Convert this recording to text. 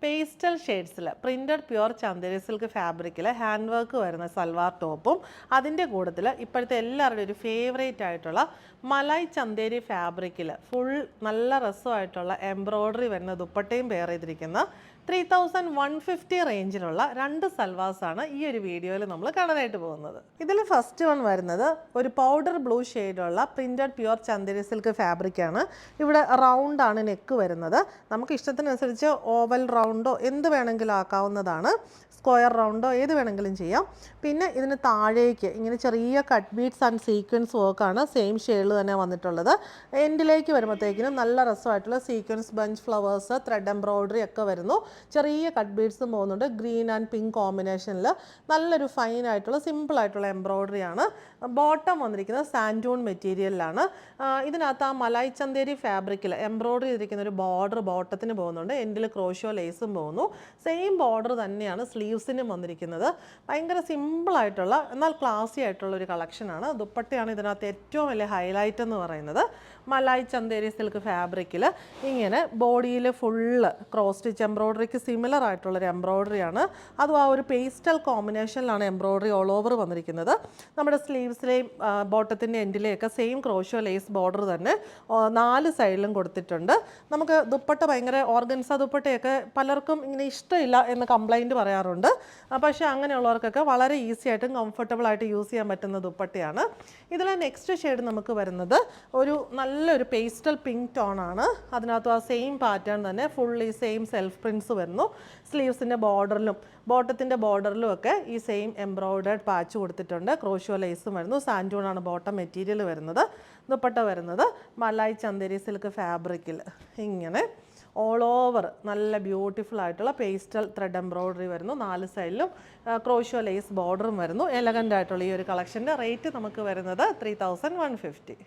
Pastel ഷെയ്ഡ്സിൽ printed pure Chanderi silk ഫാബ്രിക്കിൽ hand work വരുന്ന സൽവാർ ടോപ്പും അതിൻ്റെ കൂട്ടത്തിൽ ഇപ്പോഴത്തെ എല്ലാവരുടെയും ഒരു ഫേവറേറ്റ് ആയിട്ടുള്ള മലായ് ചന്ദേരി ഫാബ്രിക്കിൽ ഫുൾ നല്ല രസമായിട്ടുള്ള എംബ്രോയ്ഡറി വരുന്ന ദുപ്പട്ടയും പെയർ ചെയ്തിരിക്കുന്ന 3150 റേഞ്ചിലുള്ള രണ്ട് സൽവാസാണ് ഈ ഒരു വീഡിയോയിൽ നമ്മൾ കാണാനായിട്ട് പോകുന്നത്. ഇതിൽ ഫസ്റ്റ് വൺ വരുന്നത് ഒരു പൗഡർ ബ്ലൂ ഷെയ്ഡുള്ള പ്രിൻറ്റഡ് പ്യുവർ ചന്ദേരി സിൽക്ക് ഫാബ്രിക്കാണ്. ഇവിടെ റൗണ്ടാണ് നെക്ക് വരുന്നത്. നമുക്ക് ഇഷ്ടത്തിനനുസരിച്ച് ഓവൽ റൗണ്ടോ എന്ത് വേണമെങ്കിലും ആക്കാവുന്നതാണ്. സ്ക്വയർ റൗണ്ടോ ഏത് വേണമെങ്കിലും ചെയ്യാം. പിന്നെ ഇതിന് താഴേക്ക് ഇങ്ങനെ ചെറിയ കട്ട് ബീഡ്സ് ആൻഡ് സീക്വൻസ് വർക്കാണ് സെയിം ഷെയ്ഡിൽ തന്നെ വന്നിട്ടുള്ളത്. എൻഡിലേക്ക് വരുമ്പോഴത്തേക്കിനും നല്ല രസമായിട്ടുള്ള sequins bunch flowers thread embroidery ഒക്കെ വരുന്നു. ചെറിയ കട്ട് ബീഡ്സും പോകുന്നുണ്ട്. ഗ്രീൻ ആൻഡ് പിങ്ക് കോമ്പിനേഷനിൽ നല്ലൊരു ഫൈൻ ആയിട്ടുള്ള സിമ്പിൾ ആയിട്ടുള്ള എംബ്രോയ്ഡറിയാണ്. ബോട്ടം വന്നിരിക്കുന്നത് സാൻഡൂൺ മെറ്റീരിയലിലാണ്. ഇതിനകത്ത് ആ മലായ് ചന്ദേരി ഫാബ്രിക്കിൽ എംബ്രോയ്ഡറി ചെയ്തിരിക്കുന്ന ഒരു ബോർഡർ ബോട്ടത്തിന് പോകുന്നുണ്ട്. എൻഡിൽ ക്രോഷോ ലേസും പോകുന്നു. സെയിം ബോർഡർ തന്നെയാണ് സ്ലീവ്സിനും വന്നിരിക്കുന്നത്. ഭയങ്കര സിമ്പിളായിട്ടുള്ള എന്നാൽ ക്ലാസി ആയിട്ടുള്ള ഒരു കളക്ഷനാണ്. ദുപ്പട്ടയാണ് ഇതിനകത്ത് ഏറ്റവും വലിയ ഹൈലൈറ്റ് എന്ന് പറയുന്നത്. മലായ് ചന്ദേരി സിൽക്ക് ഫാബ്രിക്കിൽ ഇങ്ങനെ ബോഡിയിൽ ഫുള്ള് ക്രോസ് സ്റ്റിച്ച് എംബ്രോയ്ഡറിക്ക് സിമിലർ ആയിട്ടുള്ളൊരു എംബ്രോയ്ഡറിയാണ്. അതും ആ ഒരു പേസ്റ്റൽ കോമ്പിനേഷനിലാണ് എംബ്രോയ്ഡറി ഓൾ ഓവർ വന്നിരിക്കുന്നത്. നമ്മുടെ സ്ലീവ്സിലെയും ബോട്ടത്തിൻ്റെ എൻഡിലെയൊക്കെ സെയിം ക്രോഷോ ലേസ് ബോർഡർ തന്നെ 4 സൈഡിലും കൊടുത്തിട്ടുണ്ട്. നമുക്ക് ദുപ്പട്ട ഭയങ്കര ഓർഗൻസ ദുപ്പട്ടയൊക്കെ പലർക്കും ഇങ്ങനെ ഇഷ്ടമില്ല എന്ന് കംപ്ലൈൻറ്റ് പറയാറുണ്ട്. പക്ഷേ അങ്ങനെയുള്ളവർക്കൊക്കെ വളരെ ഈസി ആയിട്ടും കംഫർട്ടബിൾ ആയിട്ട് യൂസ് ചെയ്യാൻ പറ്റുന്ന ദുപ്പട്ടയാണ്. ഇതിലെ നെക്സ്റ്റ് ഷെയ്ഡ് നമുക്ക് വരുന്നത് ഒരു നല്ലൊരു പേസ്റ്റൽ പിങ്ക് ടോണാണ്. അതിനകത്ത് ആ സെയിം പാറ്റേൺ തന്നെ ഫുള്ളി സെയിം സെൽഫ് പ്രിൻറ്റ്സ് വരുന്നു. സ്ലീവ്സിൻ്റെ ബോർഡറിലും ബോട്ടത്തിൻ്റെ ബോർഡറിലും ഒക്കെ ഈ സെയിം എംബ്രോയ്ഡേഡ് പാച്ച് കൊടുത്തിട്ടുണ്ട്. ക്രോഷോ ലേസും വരുന്നു. സാൻഡൂണാണ് ബോട്ടം മെറ്റീരിയൽ വരുന്നത്. ദുപ്പട്ട വരുന്നത് മലായ് ചന്ദേരി സിൽക്ക് ഫാബ്രിക്കിൽ ഇങ്ങനെ ഓൾ ഓവർ നല്ല ബ്യൂട്ടിഫുൾ ആയിട്ടുള്ള പേസ്റ്റൽ ത്രെഡ് എംബ്രോയ്ഡറി വരുന്നു. 4 സൈഡിലും ക്രോഷോ ലേസ് ബോർഡറും വരുന്നു. എലഗൻ്റ് ആയിട്ടുള്ള ഈ ഒരു കളക്ഷൻ്റെ റേറ്റ് നമുക്ക് വരുന്നത് 3150.